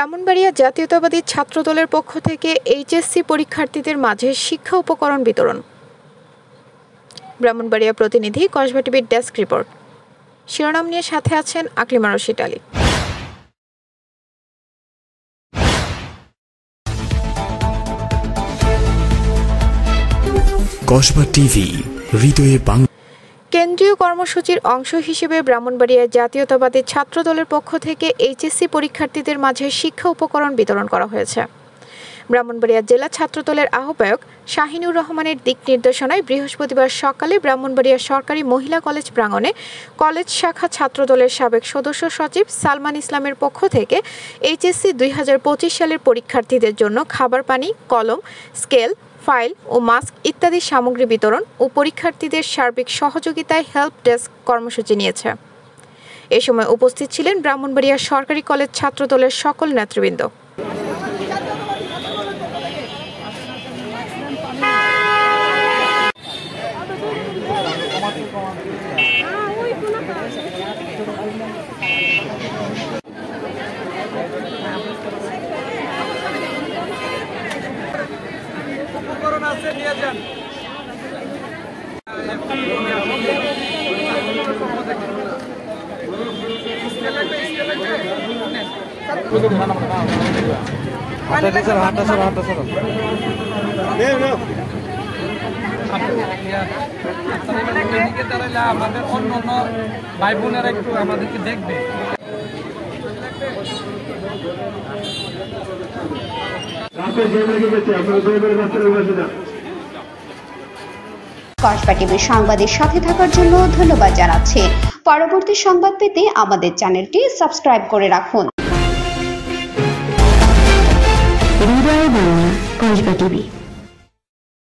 ব্রাহ্মণবাড়িয়া জাতীয়তাবাদী ছাত্রদলের পক্ষ থেকে এইচএসসি পরীক্ষার্থীদের মাঝে শিক্ষা উপকরণ বিতরণ। ব্রাহ্মণবাড়িয়া প্রতিনিধি কসবা টিভির ডেস্ক রিপোর্ট। শিরোনাম নিয়ে সাথে আছেন আকলিমা রশিদ আলী। কসবা টিভি হৃদয়ে বাংলা। কেন্দ্রীয় কর্মসূচির অংশ হিসেবে ব্রাহ্মণবাড়িয়া জাতীয়তাবাদী ছাত্রদলের পক্ষ থেকে এইচএসসি পরীক্ষার্থীদের মাঝে শিক্ষা উপকরণ বিতরণ করা হয়েছে। ব্রাহ্মণবাড়িয়া জেলা ছাত্রদলের আহ্বায়ক শাহিনুর রহমানের দিক নির্দেশনায় বৃহস্পতিবার সকালে ব্রাহ্মণবাড়িয়া সরকারি মহিলা কলেজ প্রাঙ্গণে কলেজ শাখা ছাত্রদলের সাবেক সদস্য সচিব সালমান ইসলামের পক্ষ থেকে এইচএসসি 2025 সালের পরীক্ষার্থীদের জন্য খাবার পানি, কলম, স্কেল, ফাইল ও মাস্ক ইত্যাদি সামগ্রী বিতরণ ও পরীক্ষার্থীদের সার্বিক সহযোগিতায় হেল্প ডেস্ক কর্মসূচি নিয়েছে। এ সময় উপস্থিত ছিলেন ব্রাহ্মণবাড়িয়া সরকারি কলেজ ছাত্রদলের সকল নেতৃবৃন্দ। আমাদের অন্য অন্য ভাই বোনেরা একটু আমাদেরকে দেখবে। কসবা টিভির সংবাদের সাথে থাকার জন্য ধন্যবাদ জানাচ্ছি। পরবর্তী সংবাদ পেতে আমাদের চ্যানেলটি সাবস্ক্রাইব করে রাখুন। হৃদয়ে বাংলা, কসবা টিভি।